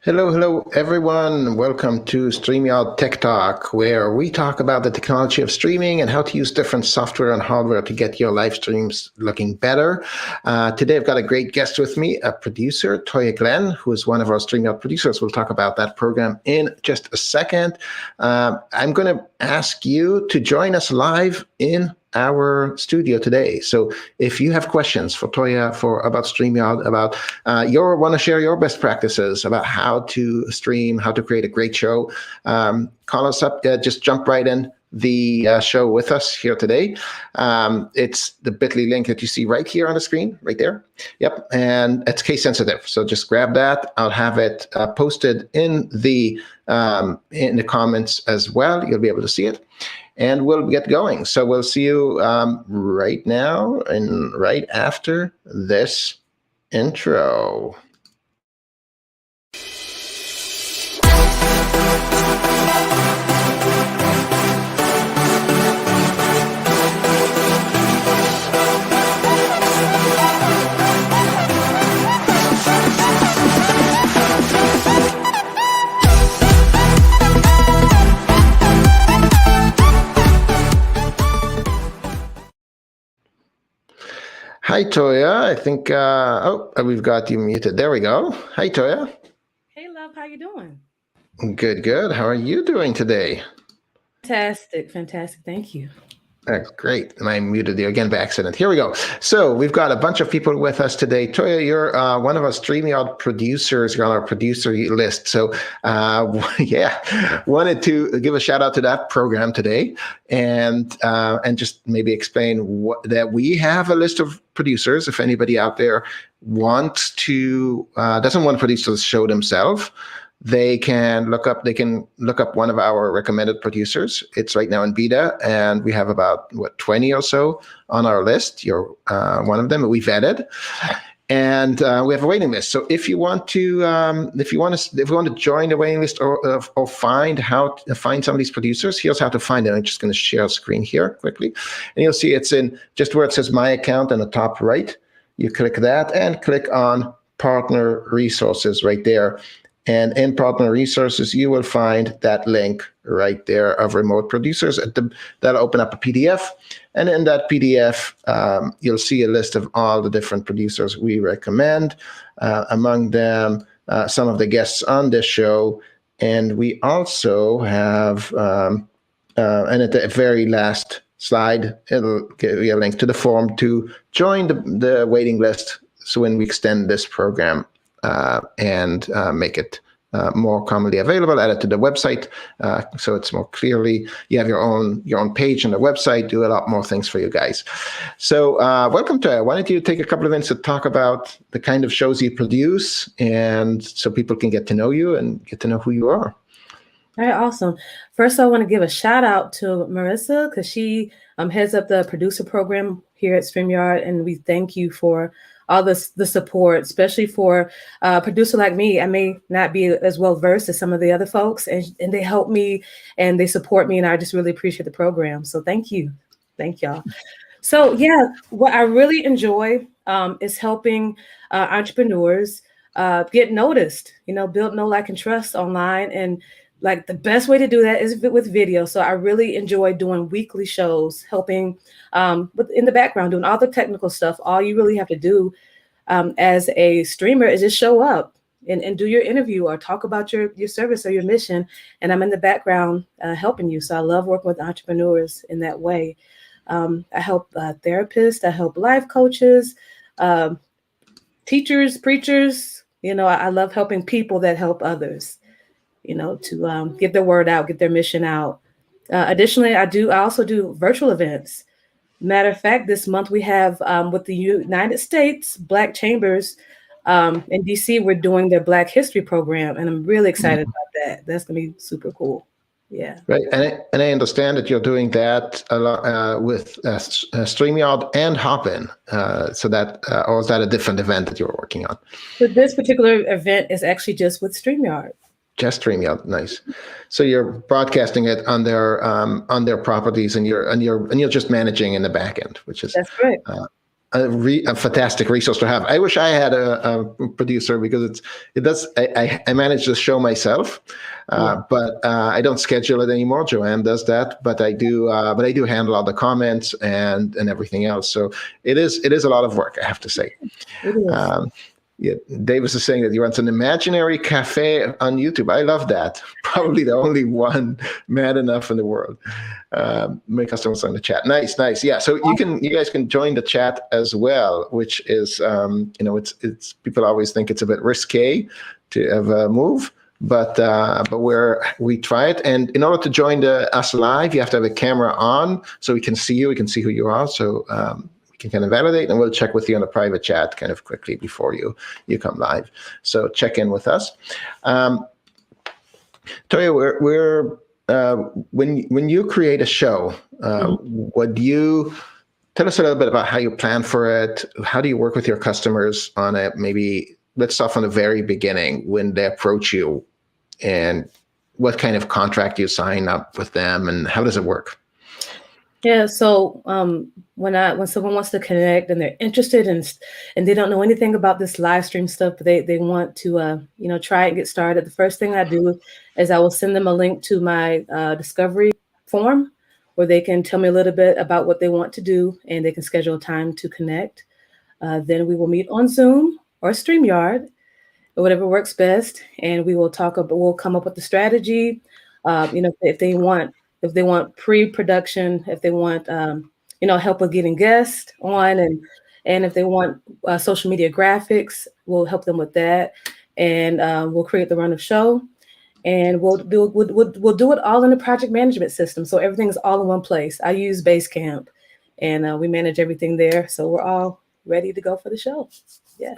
Hello, hello, everyone. Welcome to StreamYard Tech Talk, where we talk about the technology of streaming and how to use different software and hardware to get your live streams looking better. Today, I've got a great guest with me, a producer, Toya Glenn, who is one of our StreamYard producers. We'll talk about that program in just a second. I'm going to ask you to join us live in our studio today. So if you have questions for Toya about StreamYard, about want to share your best practices about how to stream, how to create a great show, call us up. Just jump right in the show with us here today. It's the bit.ly link that you see right here on the screen, right there. Yep, and it's case sensitive, so just grab that. I'll have it posted in the comments as well. You'll be able to see it. And we'll get going. So we'll see you right now and right after this intro. Hi, Toya. I think, we've got you muted. There we go. Hi, Toya. Hey, love. How you doing? Good, good. How are you doing today? Fantastic, fantastic. Thank you. Great. And I muted you again by accident. Here we go. So we've got a bunch of people with us today. Toya, you're one of our StreamYard producers. You're on our producer list. So wanted to give a shout out to that program today and just maybe explain that we have a list of producers. If anybody out there wants to, doesn't want to produce the show themselves, they can look up one of our recommended producers. It's right now in beta, and we have about 20 or so on our list. You're one of them. We've vetted, and we have a waiting list. So if you want to join the waiting list or find some of these producers, here's how to find them. I'm just going to share a screen here quickly, and you'll see it's in just where it says My Account in the top right. You click that and click on Partner Resources right there. And in Partner Resources, you will find that link right there of remote producers. That'll open up a PDF. And in that PDF, you'll see a list of all the different producers we recommend. Among them, some of the guests on this show. And we also have, and at the very last slide, it'll give you a link to the form to join the waiting list. So when we extend this program, and make it more commonly available, add it to the website so it's more clearly. You have your own page on the website, do a lot more things for you guys. So welcome to it. Why don't you take a couple of minutes to talk about the kind of shows you produce, and so people can get to know you and get to know who you are. All right, awesome. First, I want to give a shout out to Marissa because she heads up the producer program here at StreamYard, and we thank you for all the support, especially for a producer like me. I may not be as well versed as some of the other folks, and they help me and they support me, and I just really appreciate the program. So thank you. Thank y'all. So yeah, what I really enjoy is helping entrepreneurs get noticed, build know, like, and trust online. And like the best way to do that is with video. So I really enjoy doing weekly shows, helping in the background, doing all the technical stuff. All you really have to do as a streamer is just show up and do your interview or talk about your service or your mission. And I'm in the background helping you. So I love working with entrepreneurs in that way. I help therapists, I help life coaches, teachers, preachers. I love helping people that help others, to get their word out, get their mission out. Additionally, I also do virtual events. Matter of fact, this month we have with the United States Black Chambers in DC, we're doing their Black History program, and I'm really excited about that. That's gonna be super cool. Yeah. Right, and I understand that you're doing that a lot with StreamYard and Hopin. So that, or is that a different event that you're working on? So this particular event is actually just with StreamYard. Just StreamYard, nice. So you're broadcasting it on their properties, and you're just managing in the back end, which is that's right. a fantastic resource to have. I wish I had a producer, because I manage the show myself, but I don't schedule it anymore. Joanne does that, but I do handle all the comments and everything else. So it is a lot of work, I have to say. It is. Yeah, Davis is saying that he runs an imaginary cafe on YouTube. I love that. Probably the only one mad enough in the world. My customers on the chat. Nice. Yeah. So you guys can join the chat as well, which is, it's people always think it's a bit risque to have a move, but we try it. And in order to join us live, you have to have a camera on so we can see you. We can see who you are. So, can kind of validate, and we'll check with you on a private chat kind of quickly before you come live. So check in with us. Toya, when you create a show, would you tell us a little bit about how you plan for it? How do you work with your customers on it? Maybe let's start from the very beginning when they approach you, and what kind of contract you sign up with them, and how does it work? Yeah, so when someone wants to connect and they're interested and they don't know anything about this live stream stuff, but they want to try and get started, the first thing I do is I will send them a link to my discovery form where they can tell me a little bit about what they want to do, and they can schedule a time to connect. Then we will meet on Zoom or StreamYard, or whatever works best, and we'll come up with the strategy. If they want pre-production, if they want, help with getting guests on, and if they want social media graphics, we'll help them with that, and we'll create the run of show, and we'll do it all in the project management system, so everything's all in one place. I use Basecamp, and we manage everything there, so we're all ready to go for the show. Yeah.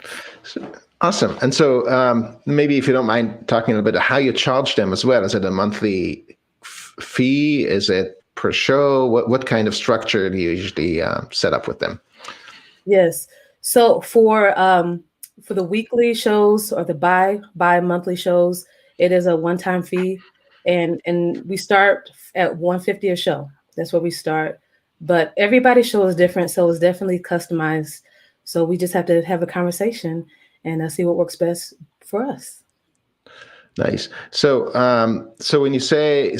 Awesome. And so maybe if you don't mind talking a little bit of how you charge them as well. Is it a monthly fee? Is it per show? What kind of structure do you usually set up with them? Yes. So for the weekly shows or the bi-monthly shows, it is a one-time fee, and we start at $150 a show. That's where we start. But everybody's show is different, so it's definitely customized. So we just have to have a conversation and see what works best for us. Nice. So, when you say you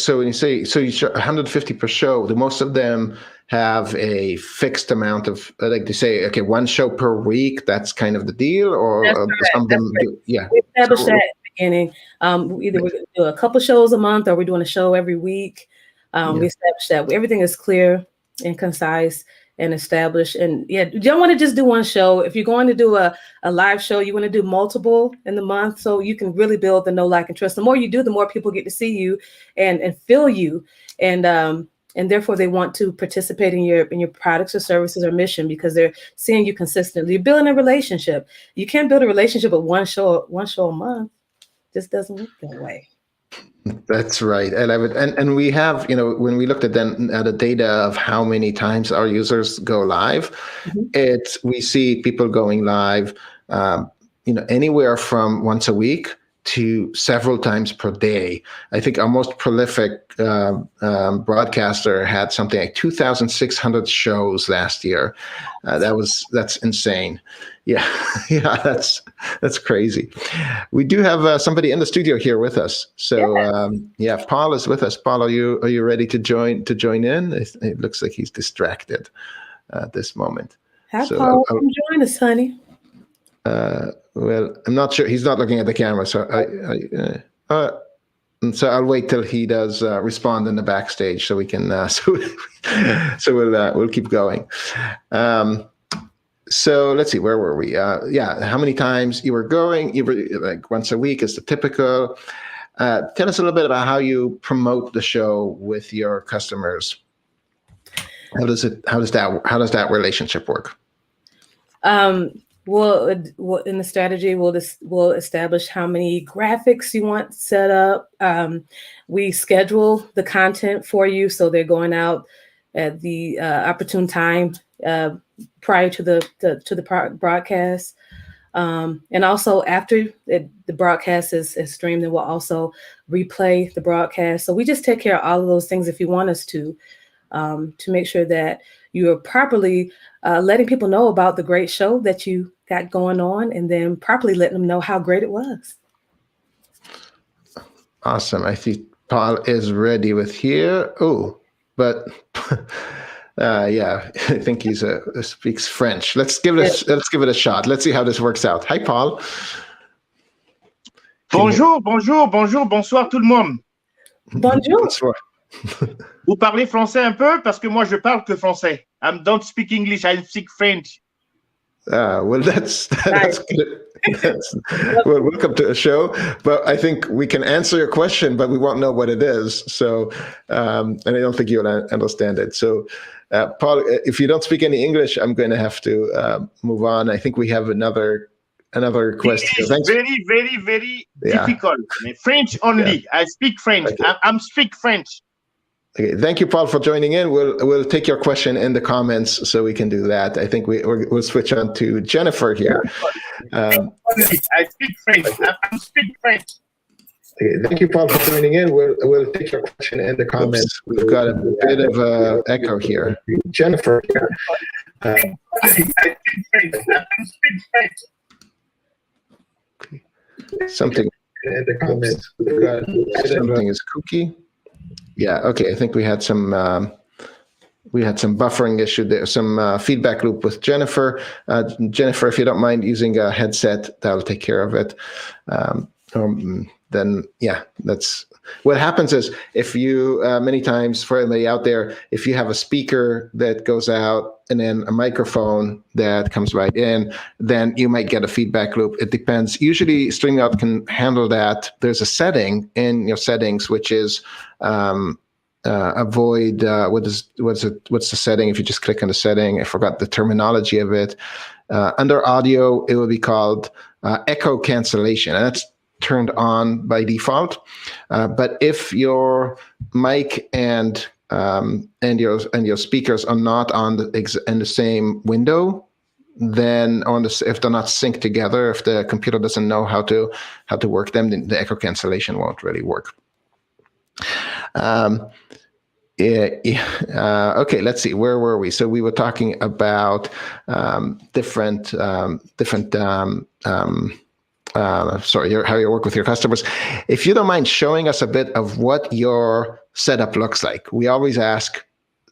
show 150 per show, do most of them have a fixed amount of, like they say, okay, one show per week? That's kind of the deal, or some of them do? Yeah. We established that at the beginning. Either we're going to do a couple shows a month, or we're doing a show every week. We established that everything is clear and concise and established. And you don't want to just do one show. If you're going to do a live show, you want to do multiple in the month, so you can really build the know, like, and trust. The more you do, the more people get to see you and feel you, and therefore they want to participate in your products or services or mission, because they're seeing you consistently. You're building a relationship. You can't build a relationship with one show a month. Just doesn't work that way. That's right. I love it. And we have, when we looked at the data of how many times our users go live, we see people going live, anywhere from once a week to several times per day. I think our most prolific broadcaster had something like 2,600 shows last year. That's insane. Yeah, that's crazy. We do have somebody in the studio here with us. So Paul is with us. Paul, are you ready to join in? It looks like he's distracted at this moment. Hi, Paul. Come join us, honey. Well, I'm not sure. He's not looking at the camera, so so I'll wait till he does respond in the backstage, so we can. So we'll keep going. So let's see, where were we? How many times you were going? You were like once a week is the typical. Tell us a little bit about how you promote the show with your customers. How does that relationship work? Well, in the strategy, we'll establish how many graphics you want set up. We schedule the content for you, so they're going out at the opportune time prior to the broadcast, and also after the broadcast is streamed, then we'll also replay the broadcast. So we just take care of all of those things if you want us to make sure that you are properly letting people know about the great show that you got going on, and then properly letting them know how great it was. Awesome. I see Paul is ready with here. Oh, but yeah, I think he's speaks French. Let's give it a shot. Let's see how this works out. Hi, Paul. Bonjour, bonjour, bonjour, bonsoir tout le monde. Bonjour. Bonsoir. Vous parlez français un peu? Parce que moi, je parle que français. I don't speak English, I speak French. Well, that's good. Well, welcome to a show. But I think we can answer your question, but we won't know what it is. So, and I don't think you'll understand it. So, Paul, if you don't speak any English, I'm going to have to move on. I think we have another question. It's very, very, very difficult. French only. Yeah. I speak French. Okay. I'm speak French. Okay, thank you, Paul, for joining in. We'll take your question in the comments, so we can do that. I think we'll switch on to Jennifer here. I speak French. I speak French. Okay, thank you, Paul, for joining in. We'll take your question in the comments. We've got a bit of echo here. Jennifer here. I speak French. I speak French. Okay. Something in the comments. We've got something is kooky. Yeah, okay. I think we had some buffering issue there, some feedback loop with Jennifer. Jennifer, if you don't mind using a headset, that'll take care of it. Then, yeah, that's what happens is if you, many times for anybody out there, if you have a speaker that goes out and then a microphone that comes right in, then you might get a feedback loop. It depends. Usually StreamYard can handle that. There's a setting in your settings, which is avoid, what's the setting? If you just click on the setting, I forgot the terminology of it. Under audio, it will be called echo cancellation, and that's turned on by default. But if your mic and your speakers are not in the same window, then if they're not synced together, if the computer doesn't know how to work them, then the echo cancellation won't really work. Okay, let's see. Where were we? So we were talking about different how you work with your customers. If you don't mind showing us a bit of what your setup looks like. We always ask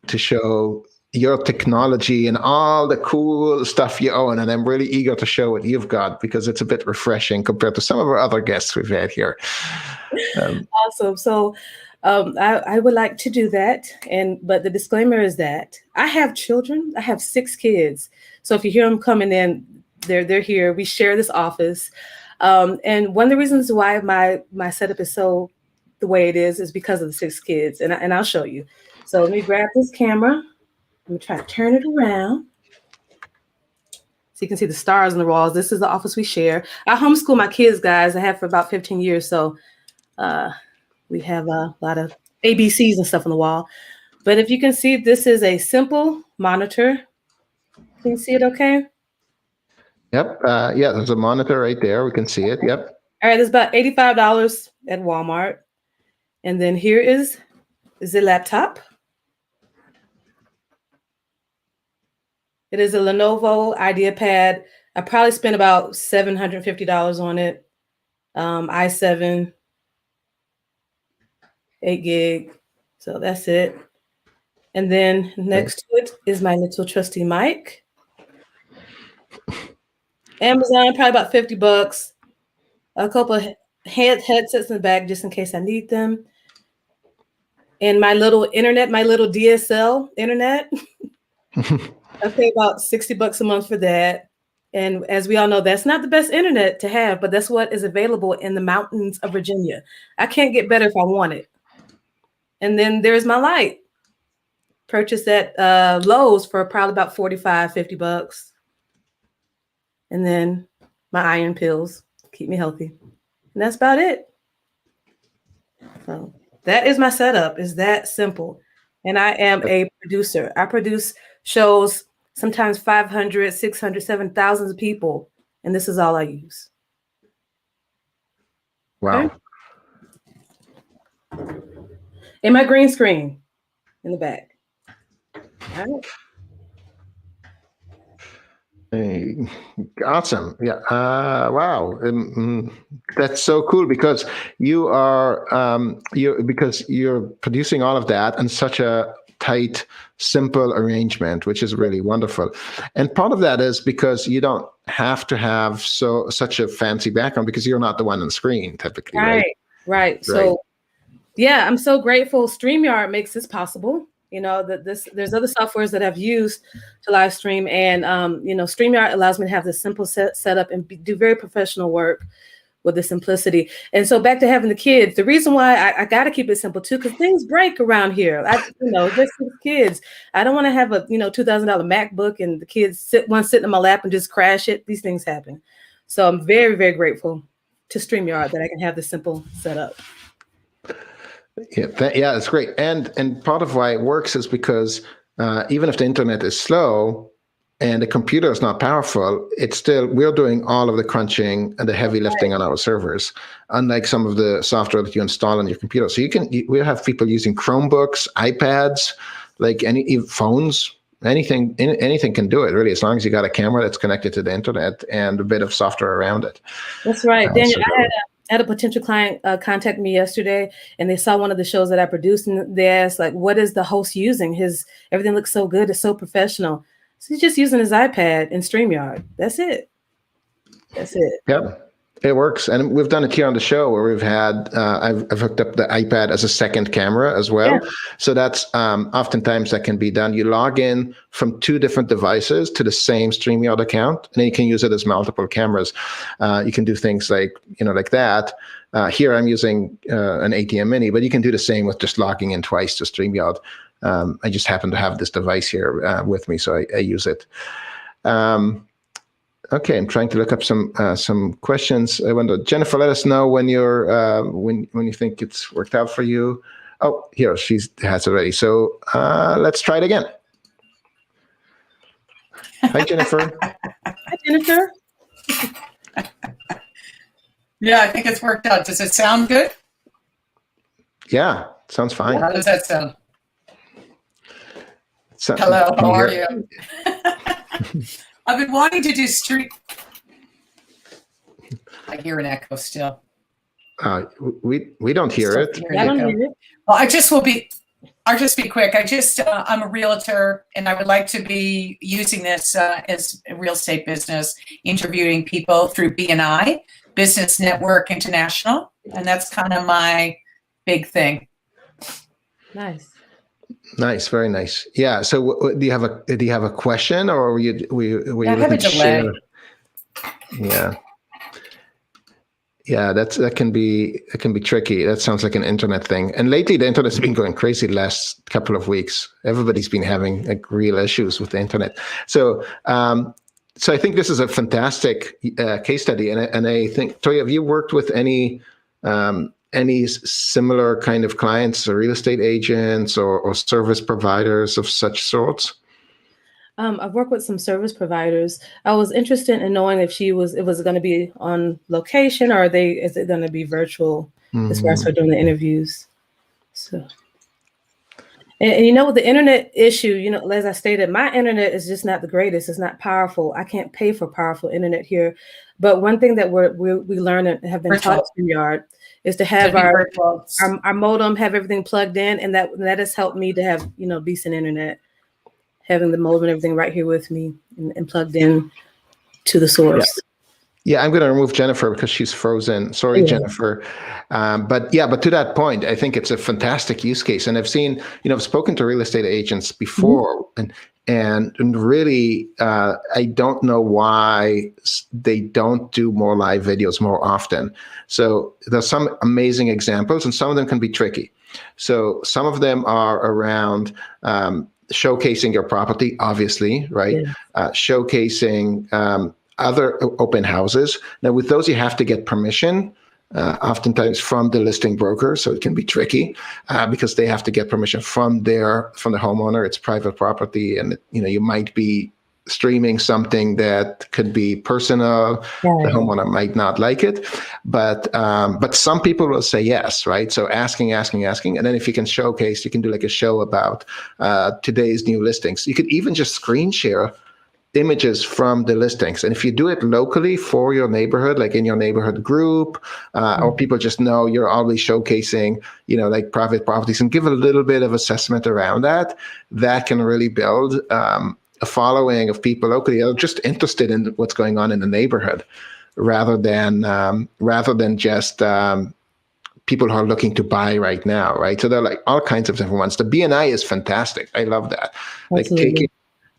to show your technology and all the cool stuff you own, and I'm really eager to show what you've got because it's a bit refreshing compared to some of our other guests we've had here. Awesome. So I would like to do that, but the disclaimer is that I have children. I have 6 kids. So if you hear them coming in, they're here. We share this office. And one of the reasons why my setup is so the way it is because of the 6 kids. And I'll show you. So let me grab this camera. Let me try to turn it around. So you can see the stars on the walls. This is the office we share. I homeschool my kids, guys. I have for about 15 years. So we have a lot of ABCs and stuff on the wall. But if you can see, this is a simple monitor. Can you see it okay? Yep. Yeah, there's a monitor right there. We can see it. Yep. All right. It's about $85 at Walmart. And then here is the laptop. It is a Lenovo IdeaPad. I probably spent about $750 on it. i7, 8 gig. So that's it. And then next to it is my little trusty mic. Amazon, probably about $50. A couple of headsets in the back just in case I need them. And my little internet, my little DSL internet. I pay about $60 a month for that. And as we all know, that's not the best internet to have, but that's what is available in the mountains of Virginia. I can't get better if I want it. And then there's my light. Purchased at Lowe's for probably about $45, $50. And then my iron pills keep me healthy. And that's about it. So that is my setup. It's that simple. And I am a producer. I produce shows, sometimes 500, 600, 7,000 of people. And this is all I use. Wow. Okay? And my green screen in the back. All right. Hey, awesome. Yeah. Wow. That's so cool because you're producing all of that in such a tight, simple arrangement, which is really wonderful. And part of that is because you don't have to have such a fancy background because you're not the one on screen typically, right? Right. So yeah, I'm so grateful. StreamYard makes this possible. You know, there's other softwares that I've used to live stream, and StreamYard allows me to have this simple setup and do very professional work with the simplicity. And so back to having the kids, the reason why I got to keep it simple too, because things break around here. Just with kids, I don't want to have a $2,000 MacBook and the kids sitting in my lap and just crash it. These things happen. So I'm very, very grateful to StreamYard that I can have this simple setup. Yeah, that's great. And part of why it works is because even if the internet is slow and the computer is not powerful, we're doing all of the crunching and the heavy lifting on our servers, unlike some of the software that you install on your computer. So we have people using Chromebooks, iPads, like any phones, anything can do it really, as long as you got a camera that's connected to the internet and a bit of software around it. That's right, Daniel. I had a potential client contact me yesterday, and they saw one of the shows that I produced, and they asked, like, what is the host using? Everything looks so good. It's so professional. So he's just using his iPad and StreamYard. That's it. Yep. It works. And we've done it here on the show where we've had, I've hooked up the iPad as a second camera as well. Yeah. So that's oftentimes that can be done. You log in from 2 different devices to the same StreamYard account, and then you can use it as multiple cameras. You can do things like that. Here I'm using an ATM Mini, but you can do the same with just logging in twice to StreamYard. I just happen to have this device here with me, so I use it. Okay, I'm trying to look up some questions. I wonder, Jennifer, let us know when when you think it's worked out for you. Oh, here she has already. So let's try it again. Hi, Jennifer. Hi, Jennifer. Yeah, I think it's worked out. Does it sound good? Yeah, sounds fine. How does that sound? Hello, how are you? I've been wanting to do street. I hear an echo still. We don't hear it. I don't hear it. Well, I'll just be quick. I'm a realtor, and I would like to be using this as a real estate business, interviewing people through BNI, Business Network International, and that's kind of my big thing. Nice, very nice. Yeah. So, do you have a question, or were you looking to share? Yeah. That can be tricky. That sounds like an internet thing. And lately, the internet's been going crazy the last couple of weeks. Everybody's been having like real issues with the internet. So, so I think this is a fantastic case study. And I think, Toya, have you worked with any similar kind of clients, or real estate agents or service providers of such sorts? I've worked with some service providers. I was interested in knowing if it was going to be on location, or is it going to be virtual as far as for doing the interviews? So, and with the internet issue, as I stated, my internet is just not the greatest. It's not powerful. I can't pay for powerful internet here. But one thing that we learn and have been taught in StreamYard is to have our modem, have everything plugged in, and that has helped me to have decent internet, having the modem and everything right here with me and plugged in to the source. Yeah, I'm going to remove Jennifer because she's frozen. Sorry, Jennifer. But to that point, I think it's a fantastic use case. And I've seen, I've spoken to real estate agents before, and really, I don't know why they don't do more live videos more often. So there's some amazing examples, and some of them can be tricky. So some of them are around showcasing your property, obviously, right? Yeah. Showcasing other open houses. Now, with those, you have to get permission, oftentimes from the listing broker. So it can be tricky because they have to get permission from the homeowner. It's private property, and you might be streaming something that could be personal. Yeah. The homeowner might not like it, but some people will say yes, right? So asking, and then if you can showcase, you can do like a show about today's new listings. You could even just screen share images from the listings. And if you do it locally for your neighborhood, like in your neighborhood group, or people just know you're always showcasing, like private properties, and give a little bit of assessment around that, that can really build a following of people locally that are just interested in what's going on in the neighborhood, rather than just people who are looking to buy right now, right? So there are like all kinds of different ones. The BNI is fantastic. I love that. Absolutely. Like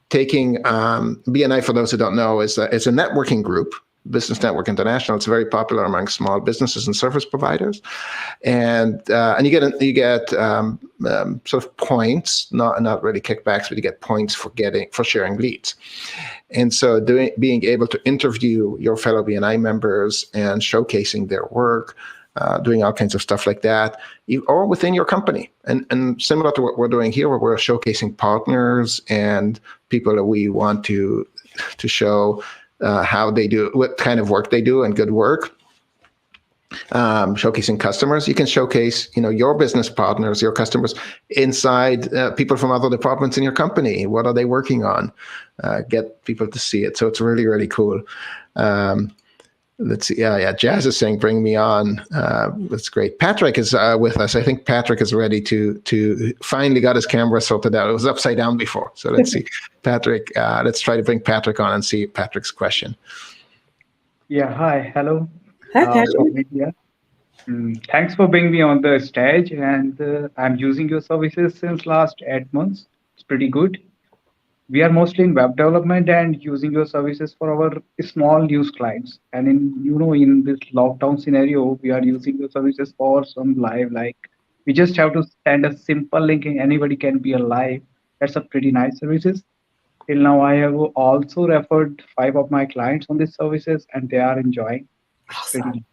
taking BNI, for those who don't know, is a networking group, Business Network International. It's very popular among small businesses and service providers, and you get sort of points, not really kickbacks, but you get points for sharing leads. And so being able to interview your fellow BNI members and showcasing their work, doing all kinds of stuff like that, or within your company. And similar to what we're doing here, where we're showcasing partners and people that we want to show how they do, what kind of work they do, and good work. Showcasing customers, you can showcase, your business partners, your customers inside people from other departments in your company. What are they working on? Get people to see it. So it's really, really cool. Let's see. Yeah. Jazz is saying, "Bring me on." That's great. Patrick is with us. I think Patrick is ready to finally got his camera sorted out. It was upside down before. So let's see, Patrick. Let's try to bring Patrick on and see Patrick's question. Yeah. Hi. Hello. Hi, Patrick. Thanks for bringing me on the stage. And I'm using your services since last 8 months. It's pretty good. We are mostly in web development and using your services for our small news clients. And in this lockdown scenario, we are using your services for some live, like we just have to send a simple link and anybody can be a live. That's a pretty nice services. Till now, I have also referred 5 of my clients on these services and they are enjoying. Awesome.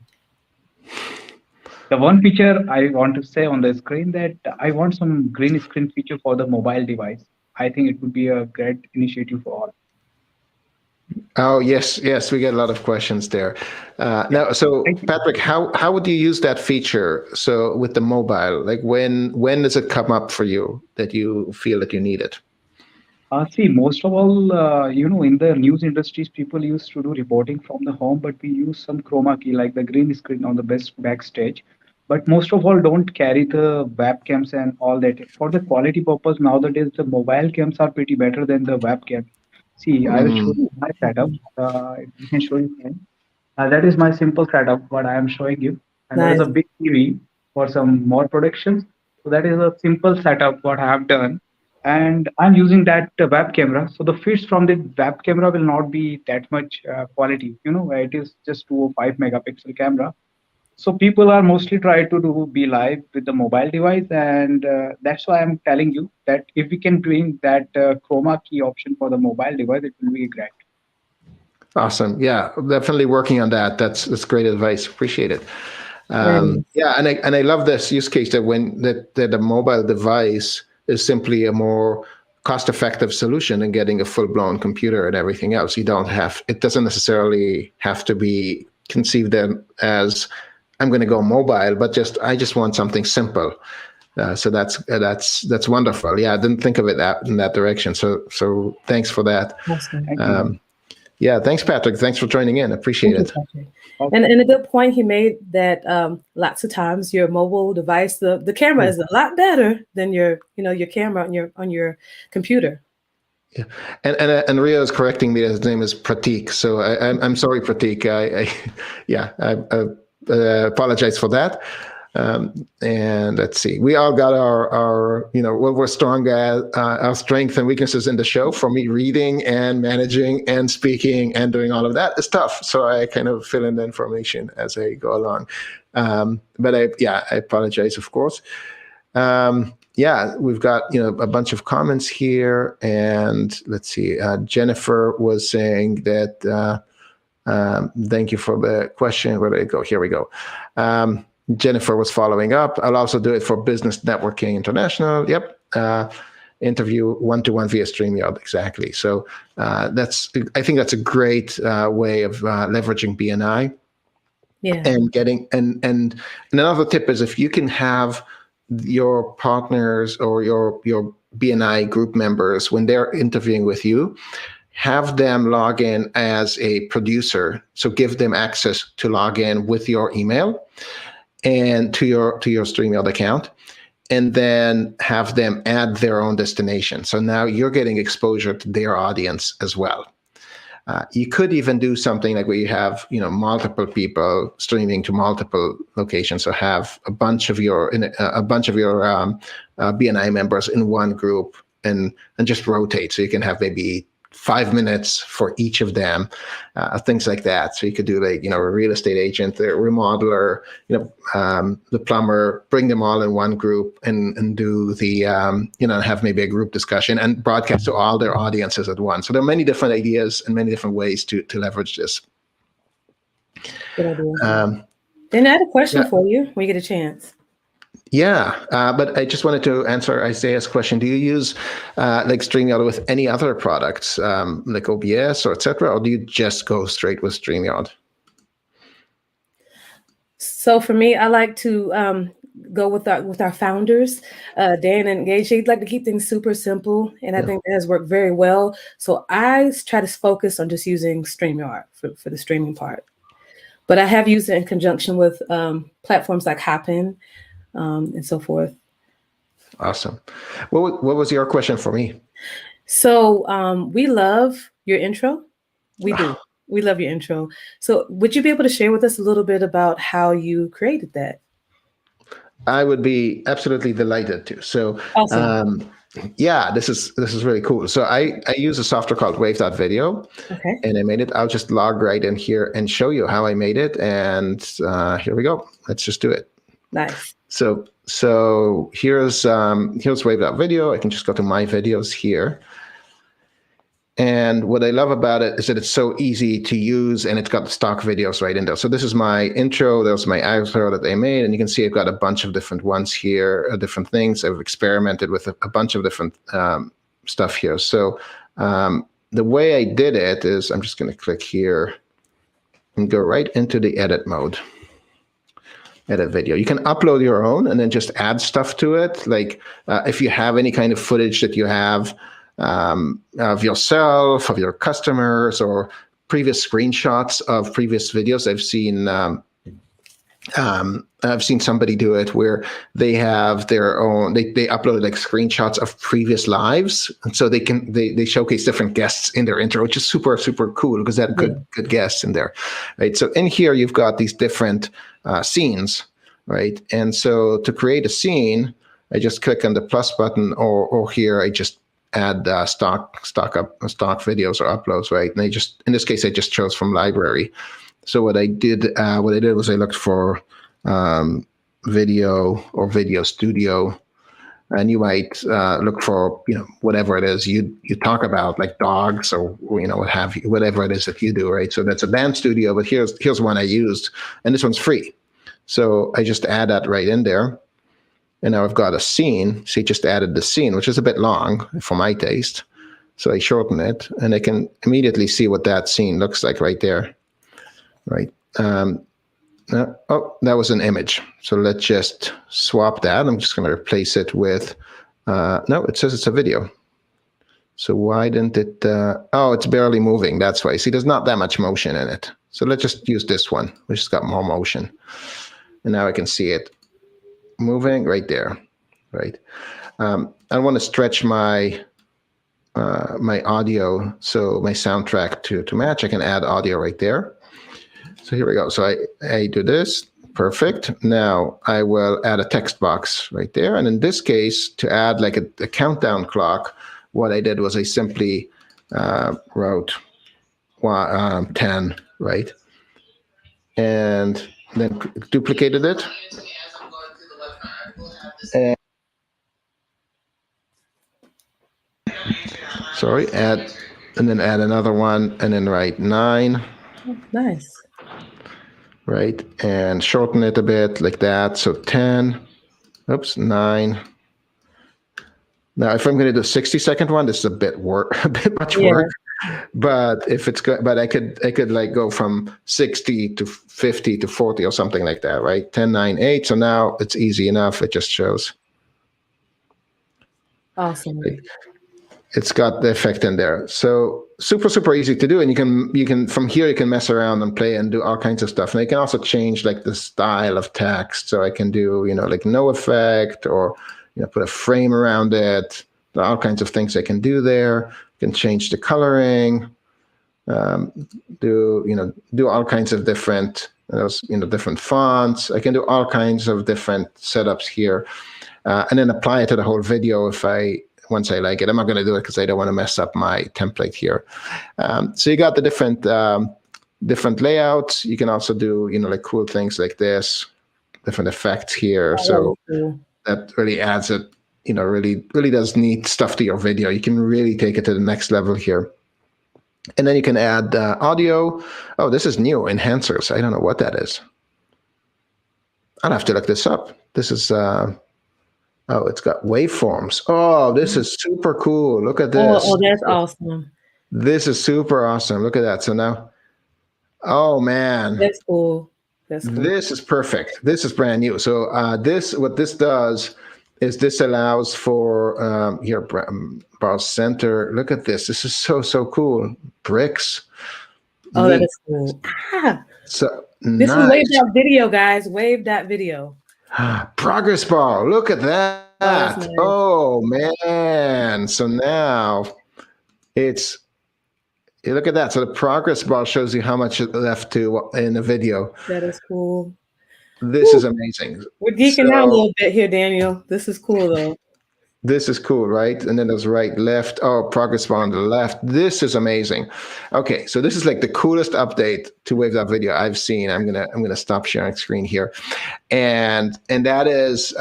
The one feature I want to say on the screen that I want some green screen feature for the mobile device. I think it would be a great initiative for all. Oh, yes, we get a lot of questions there. Now, so Patrick, how would you use that feature? So with the mobile, like when does it come up for you that you feel that you need it? See, most of all, in the news industries, people used to do reporting from the home, but we use some chroma key like the green screen on the best backstage. But most of all, don't carry the webcams and all that. For the quality purpose, nowadays, the mobile cams are pretty better than the webcam. See, I will show you my setup. You can show you mine. That is my simple setup, what I am showing you. And there is a big TV for some more productions. So that is a simple setup, what I have done. And I'm using that web camera. So the feeds from the web camera will not be that much quality. It is just 205 megapixel camera. So people are mostly trying to be live with the mobile device, and that's why I'm telling you that if we can bring that chroma key option for the mobile device, it will be great. Awesome. Yeah, definitely working on that. That's great advice. Appreciate it. Yeah, and I love this use case that the mobile device is simply a more cost-effective solution in getting a full-blown computer and everything else. It doesn't necessarily have to be conceived as I'm going to go mobile, but I just want something simple. So that's wonderful. Yeah, I didn't think of it in that direction. So thanks for that. Awesome. Yeah, thanks, Patrick. Thanks for joining in. Appreciate it. And a good point he made that lots of times your mobile device, the camera is a lot better than your camera on your computer. Yeah, and Ria is correcting me. His name is Pratik. So I'm sorry, Pratik. I apologize for that. And let's see. We all got our what we're strong at, our strengths and weaknesses in the show. For me, reading and managing and speaking and doing all of that is tough. So I kind of fill in the information as I go along. But I apologize, of course. We've got a bunch of comments here, and let's see. Jennifer was saying that. Thank you for the question. Where did it go? Here we go. Jennifer was following up. I'll also do it for Business Networking International. Yep. Interview one-to-one via StreamYard. Exactly. So I think that's a great way of leveraging BNI. Yeah. And getting and another tip is if you can have your partners or your BNI group members when they're interviewing with you, have them log in as a producer. So give them access to log in with your email and to your StreamYard account, and then have them add their own destination. So now you're getting exposure to their audience as well. You could even do something like where you have, multiple people streaming to multiple locations. So have a bunch of your BNI members in one group, and just rotate. So you can have maybe 5 minutes for each of them, things like that. So you could do like, a real estate agent, the remodeler, the plumber, bring them all in one group and do the, have maybe a group discussion and broadcast to all their audiences at once. So there are many different ideas and many different ways to leverage this. Good idea. Then I had a question for you when you get a chance. Yeah, but I just wanted to answer Isaiah's question. Do you use like StreamYard with any other products, like OBS or etc., or do you just go straight with StreamYard? So for me, I like to go with our founders, Dan and Gage. They'd like to keep things super simple, and I think that has worked very well. So I try to focus on just using StreamYard for the streaming part. But I have used it in conjunction with platforms like Hopin, and so forth. Awesome. What was your question for me? So we love your intro. We do. We love your intro. So would you be able to share with us a little bit about how you created that? I would be absolutely delighted to. So awesome. This is really cool. So I use a software called Wave.video. Okay. And I made it. I'll just log right in here and show you how I made it. And here we go. Let's just do it. Nice. So here's Wave.video. I can just go to my videos here. And what I love about it is that it's so easy to use, and it's got the stock videos right in there. So this is my intro. There's my outro that I made, and you can see I've got a bunch of different ones here, different things. I've experimented with a bunch of different stuff here. So the way I did it is I'm just going to click here and go right into the edit mode. Edit video. You can upload your own and then just add stuff to it. Like if you have any kind of footage that you have of yourself, of your customers, or previous screenshots of previous videos. I've seen somebody do it where they have their own, they upload like screenshots of previous lives. And so they showcase different guests in their intro, which is super, super cool because they had good guests in there, right? So in here, you've got these different scenes, right? And so to create a scene, I just click on the plus button, or here I just add stock videos or uploads, right? And in this case, I just chose from library. So what I did was I looked for video or video studio, and you might look for whatever it is you talk about, like dogs or what have you, whatever it is that you do, right? So that's a dance studio, but here's one I used, and this one's free. So I just add that right in there. And now I've got a scene. So I just added the scene, which is a bit long for my taste. So I shorten it, and I can immediately see what that scene looks like right there. Right. That was an image. So let's just swap that. I'm just going to replace it with, no, it says it's a video. So why didn't it, it's barely moving. That's why. See, there's not that much motion in it. So let's just use this one, which has got more motion. And now I can see it moving right there, right? I want to stretch my my audio, so my soundtrack to match. I can add audio right there. So here we go. So I do this. Perfect. Now I will add a text box right there. And in this case, to add like a countdown clock, what I did was I simply wrote 10, right? And then duplicated it. And then add another one, and then write 9. Nice. Right, and shorten it a bit like that. So 10, 9. Now, if I'm going to do a 60-second one, this is a bit much work. But if it's good, but I could like go from 60 to 50 to 40 or something like that, right? 10, 9, 8. So now it's easy enough. It just shows. Awesome. Right. it's got the effect in there. So super easy to do, and you can from here you can mess around and play and do all kinds of stuff. And I can also change like the style of text, so I can do like no effect, or put a frame around it. There are all kinds of things I can do there. You can change the coloring, do all kinds of different different fonts. I can do all kinds of different setups here, and then apply it to the whole video once I like it. I'm not going to do it because I don't want to mess up my template here. So you got the different layouts. You can also do like cool things like this, different effects here. So that really adds it. Really does neat stuff to your video. You can really take it to the next level here. And then you can add audio. Oh, this is new, enhancers. I don't know what that is. I'll have to look this up. This is, it's got waveforms. Oh, this is super cool. Look at this. Oh, that's awesome. This is super awesome. Look at that. So now, oh man. That's cool. That's cool. This is perfect. This is brand new. So what this does is this allows for, here, browse center. Look at this. This is so cool. Bricks. Oh, that is cool. So this nice. is Wave That Video, guys. Wave That Video. Progress bar. Look at that. Nice. Oh man. So now look at that. So the progress bar shows you how much is left in the video. That is cool. This is amazing. We're geeking out a little bit here, Daniel. This is cool though. This is cool, right? And then there's right, left. Oh, progress bar on the left. This is amazing. Okay, so this is like the coolest update to Wave That Video I've seen. I'm gonna stop sharing screen here, and that is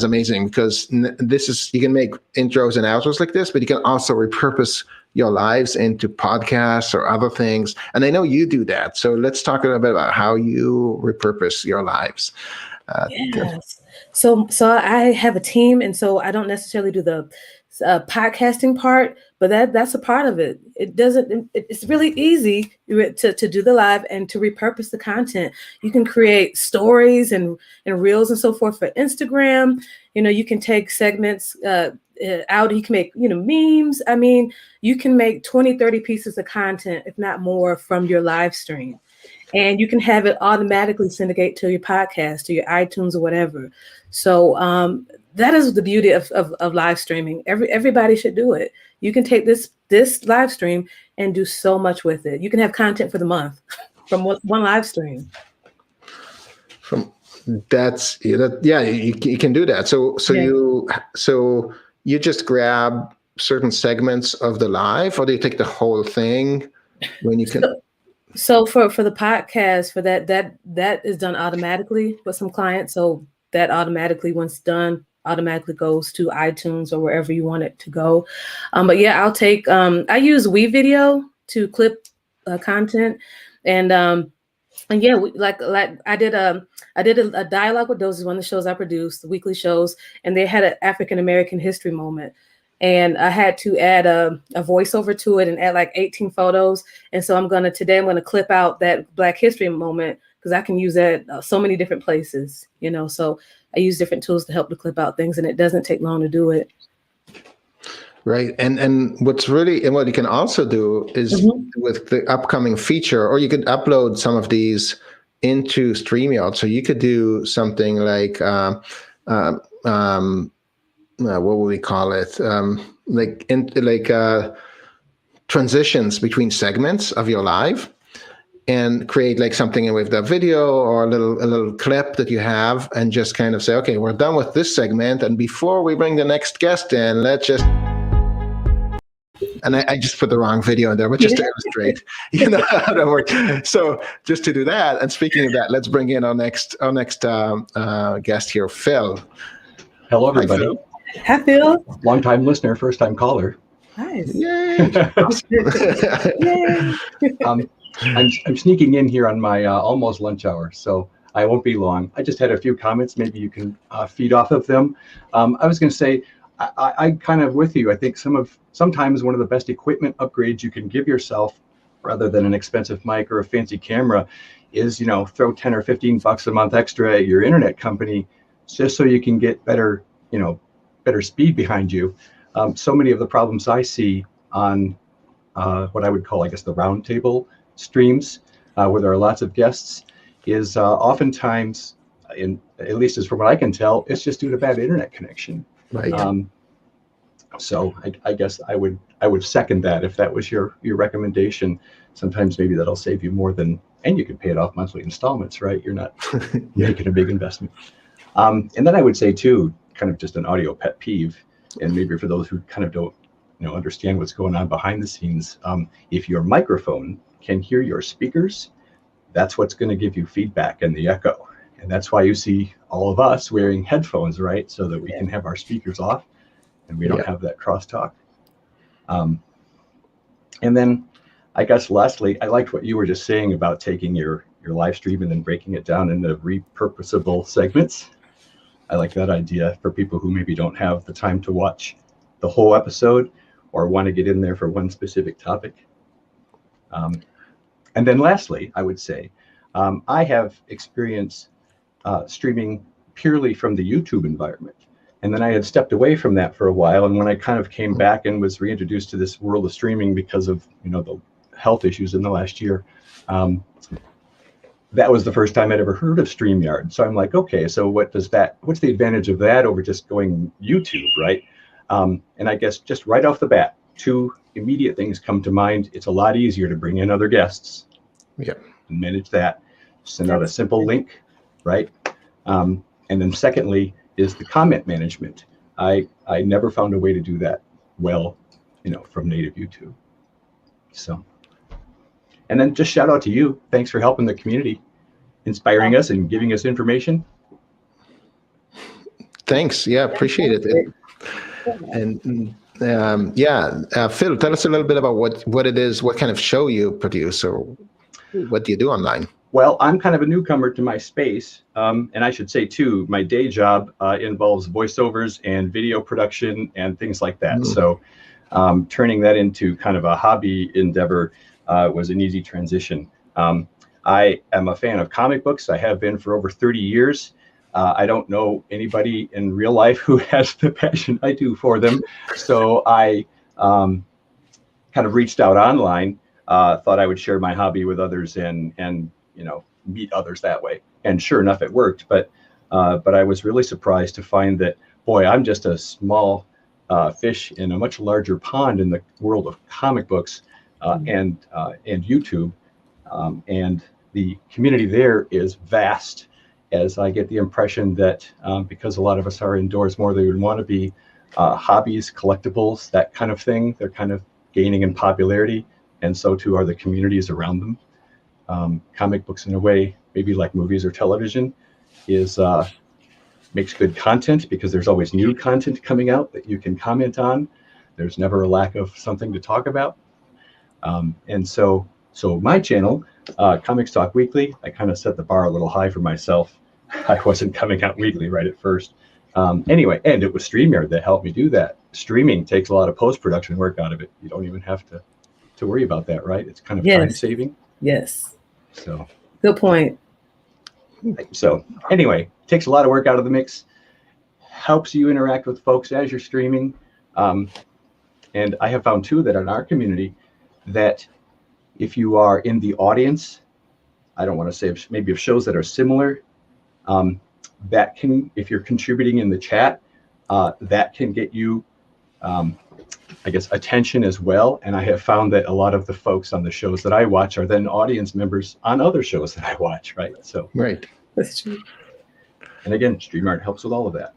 amazing because this is, you can make intros and outros like this, but you can also repurpose your lives into podcasts or other things. And I know you do that. So let's talk a little bit about how you repurpose your lives. Yes. So I have a team, and so I don't necessarily do the podcasting part, but that's a part of it. It's really easy to do the live and to repurpose the content. You can create stories and reels and so forth for Instagram. You can take segments out. You can make, memes. I mean, you can make 20, 30 pieces of content, if not more, from your live stream. And you can have it automatically syndicate to your podcast, to your iTunes or whatever. So that is the beauty of live streaming. Everybody should do it. You can take this live stream and do so much with it. You can have content for the month from one live stream. You can do that. So you just grab certain segments of the live, or do you take the whole thing when you can? So for the podcast, for that is done automatically with some clients. So that automatically, once done, automatically goes to iTunes or wherever you want it to go. But yeah, I'll take, I use WeVideo to clip content. And yeah, like I did a dialogue with those is one of the shows I produced, the weekly shows, and they had an African American history moment. And I had to add a voiceover to it and add like 18 photos. And so today I'm gonna clip out that Black History moment because I can use that so many different places, So I use different tools to help to clip out things, and it doesn't take long to do it. Right, and what you can also do is with the upcoming feature, or you could upload some of these into StreamYard. So you could do something like what would we call it? Transitions between segments of your live, and create like something with the video or a little clip that you have, and just kind of say, okay, we're done with this segment, and before we bring the next guest in, let's just. And I just put the wrong video in there, but just to illustrate, how that works. So just to do that, and speaking of that, let's bring in our next guest here, Phil. Hello, everybody. Hi, Phil. Long-time listener, first-time caller. Nice. Yay! Yay. I'm sneaking in here on my almost lunch hour, so I won't be long. I just had a few comments. Maybe you can feed off of them. I was going to say, I kind of with you. I think sometimes one of the best equipment upgrades you can give yourself, rather than an expensive mic or a fancy camera, is throw 10 or 15 bucks a month extra at your internet company, just so you can get better speed behind you. so many of the problems I see on what I would call, I guess, the roundtable streams, where there are lots of guests, is oftentimes, at least as from what I can tell, it's just due to bad internet connection. Right. So I guess I would second that if that was your recommendation. Sometimes maybe that'll save you more than, and you can pay it off monthly installments, right? You're not making a big investment. And then I would say too, kind of just an audio pet peeve, and maybe for those who kind of don't understand what's going on behind the scenes, if your microphone can hear your speakers, that's what's going to give you feedback and the echo. And that's why you see all of us wearing headphones, right? So that we can have our speakers off and we don't have that crosstalk. And then I guess lastly, I liked what you were just saying about taking your live stream and then breaking it down into repurposable segments. I like that idea for people who maybe don't have the time to watch the whole episode or want to get in there for one specific topic. And then lastly, I would say, I have experience streaming purely from the YouTube environment. And then I had stepped away from that for a while. And when I kind of came back and was reintroduced to this world of streaming because of, the health issues in the last year, that was the first time I'd ever heard of StreamYard. So I'm like, okay, so what's the advantage of that over just going YouTube, right? And I guess just right off the bat, two immediate things come to mind. It's a lot easier to bring in other guests. Yeah. And manage that. Send out a simple link, right? And then secondly is the comment management. I never found a way to do that well, from native YouTube. So, and then just shout out to you. Thanks for helping the community, inspiring us and giving us information. Thanks. Yeah, appreciate it. And Phil, tell us a little bit about what it is, what kind of show you produce, or what do you do online? Well, I'm kind of a newcomer to my space, and I should say too, my day job involves voiceovers and video production and things like that. So turning that into kind of a hobby endeavor was an easy transition. I am a fan of comic books. I have been for over 30 years. I don't know anybody in real life who has the passion I do for them. So I kind of reached out online, thought I would share my hobby with others and meet others that way. And sure enough, it worked. But I was really surprised to find that, boy, I'm just a small fish in a much larger pond in the world of comic books and YouTube. And the community there is vast, as I get the impression that because a lot of us are indoors more than we would want to be, hobbies, collectibles, that kind of thing, they're kind of gaining in popularity. And so too are the communities around them. Comic books, in a way, maybe like movies or television, makes good content because there's always new content coming out that you can comment on. There's never a lack of something to talk about. And so my channel, Comics Talk Weekly, I kind of set the bar a little high for myself. I wasn't coming out weekly right at first. Anyway, and it was StreamYard that helped me do that. Streaming takes a lot of post-production work out of it. You don't even have to worry about that, right? It's kind of time saving. Yes. So good point. So anyway, takes a lot of work out of the mix, helps you interact with folks as you're streaming. And I have found too that in our community that if you are in the audience, I don't want to say maybe of shows that are similar, that can, if you're contributing in the chat, that can get you, I guess, attention as well. And I have found that a lot of the folks on the shows that I watch are then audience members on other shows that I watch, right? So right. That's true. And again, StreamYard helps with all of that.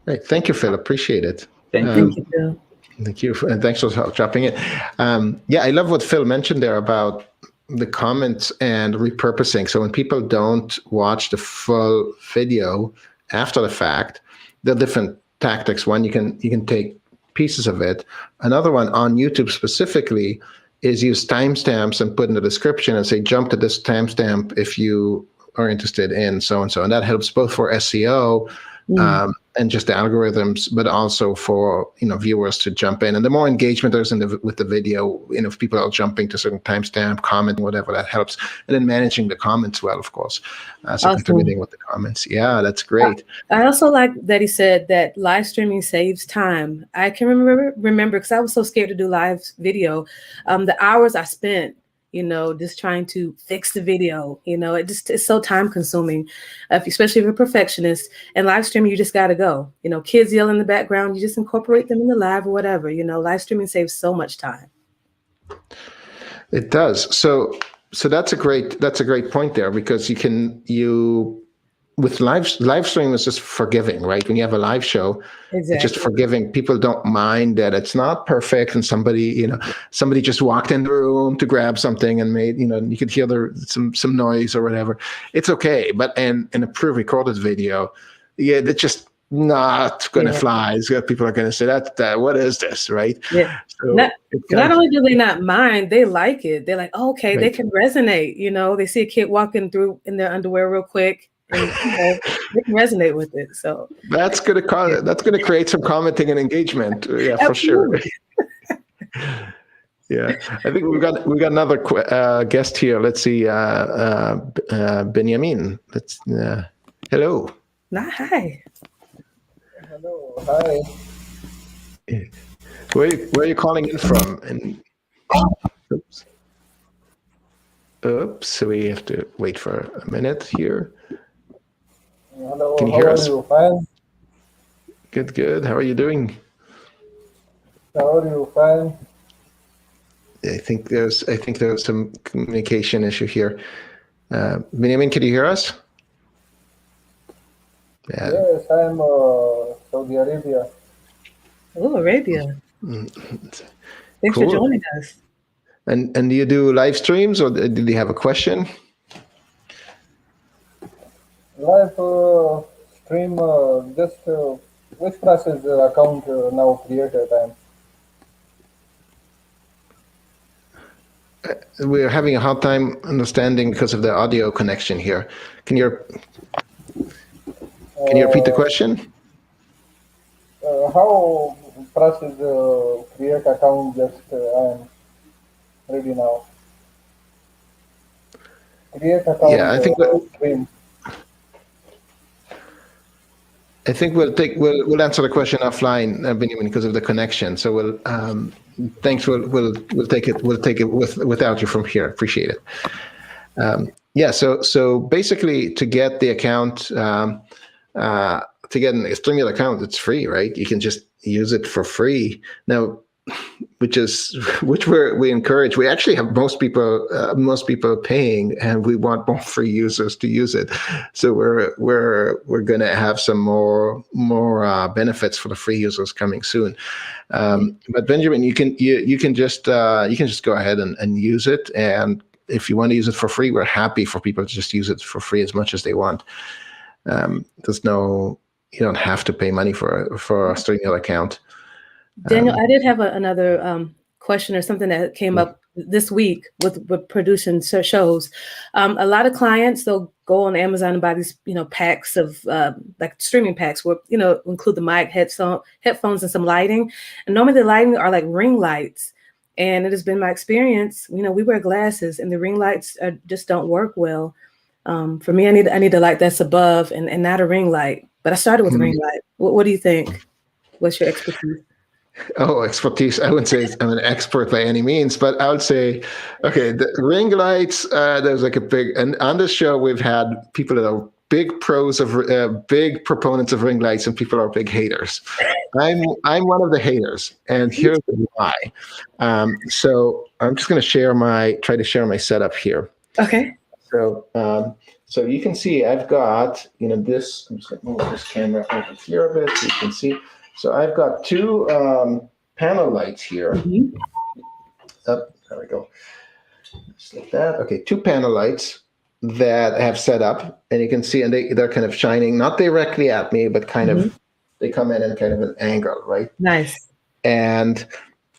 Right. Thank you, Phil. Appreciate it. Thank you. Thank you, Phil. Thank you. And thanks for dropping it. I love what Phil mentioned there about the comments and repurposing. So when people don't watch the full video after the fact, there are different tactics. One, you can take pieces of it. Another one on YouTube specifically is use timestamps and put in the description and say, jump to this timestamp if you are interested in so-and-so. And that helps both for SEO and just the algorithms, but also for viewers to jump in. And the more engagement there's with the video, if people are jumping to certain timestamp, commenting, whatever, that helps. And then managing the comments well, of course, so Awesome. contributing with the comments. Yeah, that's great. I also like that he said that live streaming saves time. I can remember because I was so scared to do live video, the hours I spent, just trying to fix the video. It's so time consuming, especially if you're a perfectionist. And live streaming, you just got to go. Kids yell in the background, you just incorporate them in the live or whatever. Live streaming saves so much time. It does. So that's a great point there, because with live stream is just forgiving, right? When you have a live show, Exactly. It's just forgiving. People don't mind that it's not perfect, and somebody just walked in the room to grab something and made, you could hear some noise or whatever. It's okay. But in a pre-recorded video, that's just not going to fly. People are going to say that what is this, right? Yeah. So not only do they not mind, they like it. They're like, oh, okay, right. They can resonate. They see a kid walking through in their underwear real quick. And, they can resonate with it. So that's going to create some commenting and engagement. Yeah, for sure. Yeah, I think we got another guest here. Let's see, Benjamin. Hello. Hi. Hello. Hi. Where are you calling in from? Oops. So we have to wait for a minute here. Hello. Can you hear us? How are you? Fine. Good. How are you doing? How are you? Fine. I think there's some communication issue here. Benjamin, can you hear us? Yeah. Yes, I'm Saudi Arabia. Oh, Arabia. Thanks for Cool. joining us. And do you do live streams, or did you have a question? Live stream, just which process account now created? We're having a hard time understanding because of the audio connection here. Can you repeat the question? How process create account? Just I'm ready now. Create account. Yeah, I think stream. I think we'll answer the question offline, Benjamin, because of the connection. So we'll thanks. We'll take it without you from here. Appreciate it. Yeah. So basically, to get the account, to get a StreamYard account, it's free, right? You can just use it for free now, which we encourage. We actually have most people paying, and we want more free users to use it. So we're going to have some more benefits for the free users coming soon. But Benjamin, you can just go ahead and use it. And if you want to use it for free, we're happy for people to just use it for free as much as they want. You don't have to pay money for a StreamYard account. Daniel, I did have another question or something that came up this week with producing shows. A lot of clients, they'll go on Amazon and buy these, packs of like streaming packs where, include the mic, headphones, and some lighting. And normally the lighting are like ring lights. And it has been my experience, we wear glasses and the ring lights just don't work well. For me, I need a light that's above and not a ring light. But I started with a ring light. What do you think? What's your expertise? Oh, expertise. I wouldn't say I'm an expert by any means, but I would say, okay, the ring lights, there's like and on this show, we've had people that are big big proponents of ring lights, and people are big haters. I'm one of the haters, and here's why. So I'm just going to try to share my setup here. Okay. So you can see I've got, this, I'm just going to move this camera over here a bit so you can see. So I've got two panel lights here. Mm-hmm. Oh, there we go. Just like that. Okay, two panel lights that I have set up, and you can see, and they're kind of shining, not directly at me, but kind of, they come in kind of an angle, right? Nice. And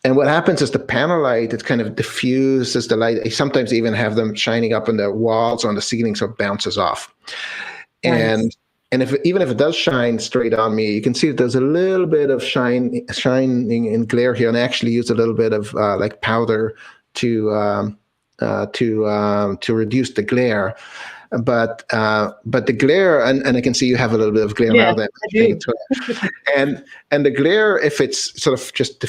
what happens is the panel light, it kind of diffuses the light. I sometimes even have them shining up on the walls or on the ceiling, so it bounces off. Nice. And and even if it does shine straight on me, you can see that there's a little bit of shining and glare here, and I actually use a little bit of like powder to reduce the glare. But the glare, and I can see you have a little bit of glare now. That I do. and the glare, if it's sort of just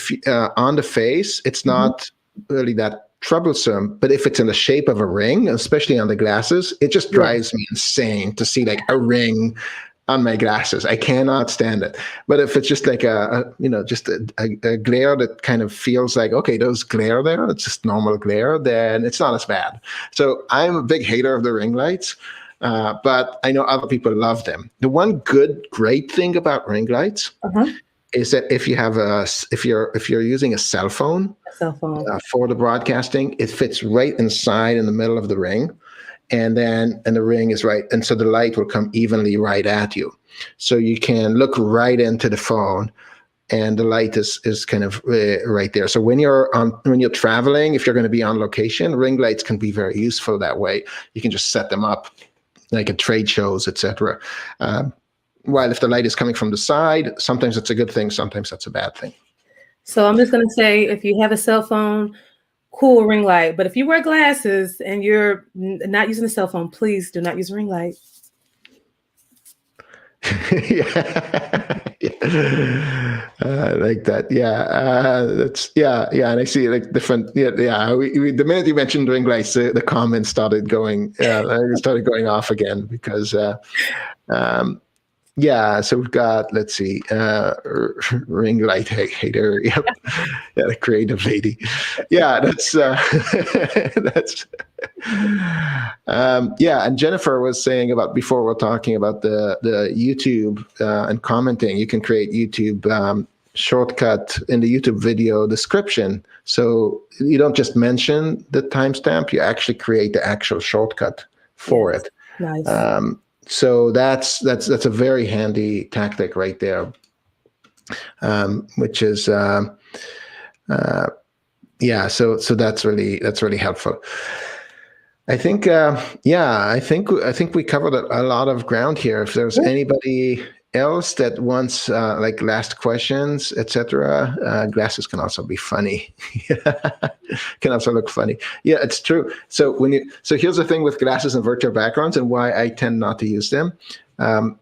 on the face, it's not really that troublesome. But if it's in the shape of a ring, especially on the glasses, it just drives me insane to see like a ring on my glasses. I cannot stand it. But if it's just like a glare that kind of feels like, okay, there's glare there, it's just normal glare, then it's not as bad. So I'm a big hater of the ring lights, but I know other people love them. The one great thing about ring lights is that if you're using a cell phone for the broadcasting, it fits right inside in the middle of the ring. And the ring is right. And so the light will come evenly right at you. So you can look right into the phone and the light is kind of right there. So when you're traveling, if you're going to be on location, ring lights can be very useful that way. You can just set them up like at trade shows, etc. While if the light is coming from the side, sometimes it's a good thing, sometimes that's a bad thing. So I'm just going to say, if you have a cell phone, cool ring light. But if you wear glasses and you're not using a cell phone, please do not use a ring light. Like that. And I see like different. The minute you mentioned ring lights, the comments started going. Started going off again because. So we've got, let's see, ring light hater. Yep. Yeah, the creative lady. Yeah, that's and Jennifer was saying about before we're talking about the YouTube and commenting, you can create YouTube shortcut in the YouTube video description. So you don't just mention the timestamp, you actually create the actual shortcut for it. Nice. So that's a very handy tactic right there, which is So that's really helpful. I think we covered a lot of ground here. If there's anybody else that wants like last questions, etc., glasses can also be funny. Can also look funny. Yeah, it's true. So here's the thing with glasses and virtual backgrounds, and why I tend not to use them,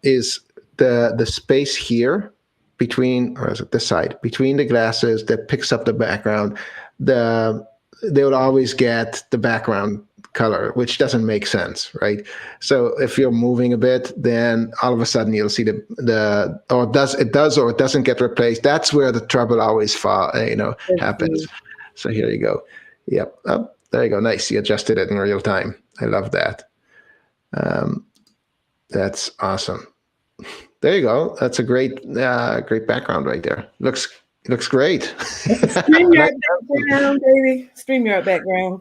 is the space here between, or is it this side, between the glasses that picks up the background. They would always get the background color, which doesn't make sense, right? So if you're moving a bit, then all of a sudden you'll see it does or it doesn't get replaced. That's where the trouble always happens. So here you go. Yep. Oh, there you go. Nice. You adjusted it in real time. I love that. That's awesome. There you go. That's a great background right there. Looks great. StreamYard background, baby. StreamYard background.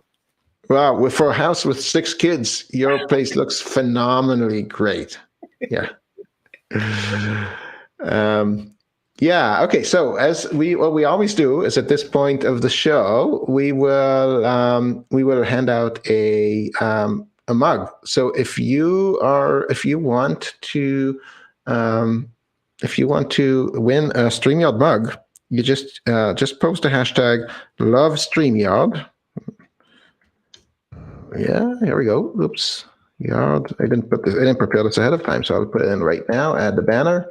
Wow, for a house with 6 kids, your place looks phenomenally great. Yeah. Okay. So as what we always do is at this point of the show, we will hand out a mug. So if you want to win a StreamYard mug, you just post the hashtag #LoveStreamYard. Yeah, here we go. Oops. Yard. I didn't prepare this ahead of time, so I'll put it in right now. Add the banner.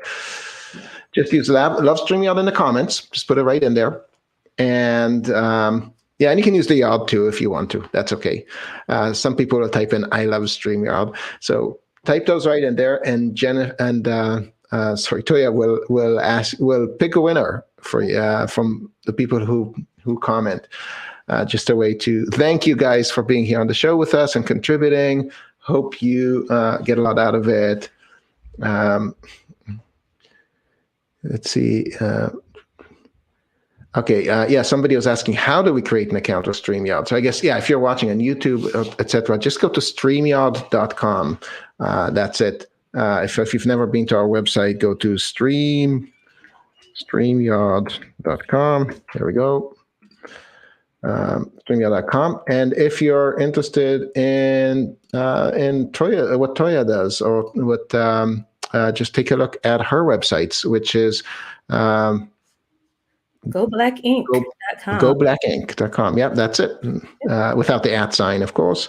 Just use love StreamYard in the comments. Just put it right in there. And and you can use the yard too if you want to. That's okay. Some people will type in "I love StreamYard." So type those right in there, and Toya will pick a winner for you from the people who comment. Just a way to thank you guys for being here on the show with us and contributing. Hope you get a lot out of it. Let's see. Somebody was asking, how do we create an account with StreamYard? So I guess, if you're watching on YouTube, etc., just go to StreamYard.com. That's it. If you've never been to our website, go to StreamYard.com. There we go. StreamYard.com. And if you're interested in Toya, what Toya does, or what just take a look at her websites, which is GoBlackInc.com. GoBlackInc.com. Yep, that's it. Without the @ of course.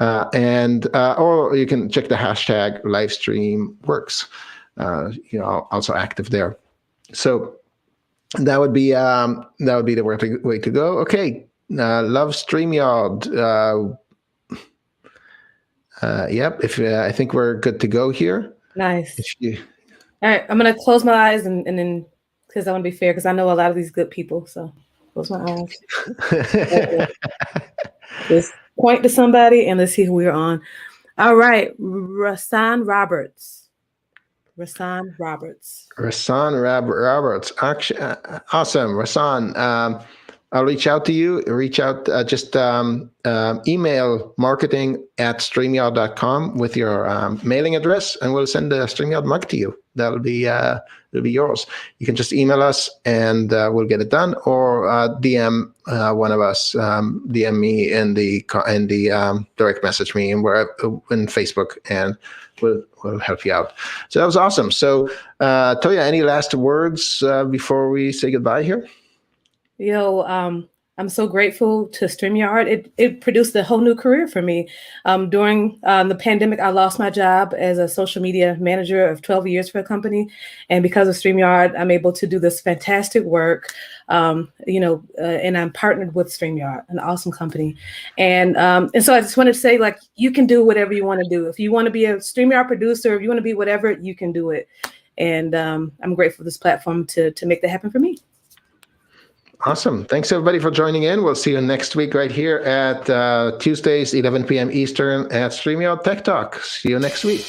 Or you can check the hashtag livestreamworks. Also active there. So that would be the way to go. Okay, love StreamYard. Yep. I think we're good to go here. Nice. All right, I'm gonna close my eyes and then, because I want to be fair, because I know a lot of these good people. So close my eyes. Just point to somebody and let's see who we're on. All right, Rasan Roberts. Actually, awesome. Rasan, I'll reach out to you. Just email marketing@streamyard.com with your mailing address, and we'll send the StreamYard mug to you. It'll be yours. You can just email us, and we'll get it done, or DM one of us. DM me in the direct message me in Facebook, and we'll help you out. So that was awesome. So Toya, any last words before we say goodbye here? I'm so grateful to StreamYard. It produced a whole new career for me. During the pandemic, I lost my job as a social media manager of 12 years for a company. And because of StreamYard, I'm able to do this fantastic work. And I'm partnered with StreamYard, an awesome company. And so I just wanted to say, like, you can do whatever you want to do. If you want to be a StreamYard producer, if you want to be whatever, you can do it. And I'm grateful for this platform to make that happen for me. Awesome. Thanks, everybody, for joining in. We'll see you next week right here at Tuesdays, 11 p.m. Eastern at StreamYard Tech Talk. See you next week.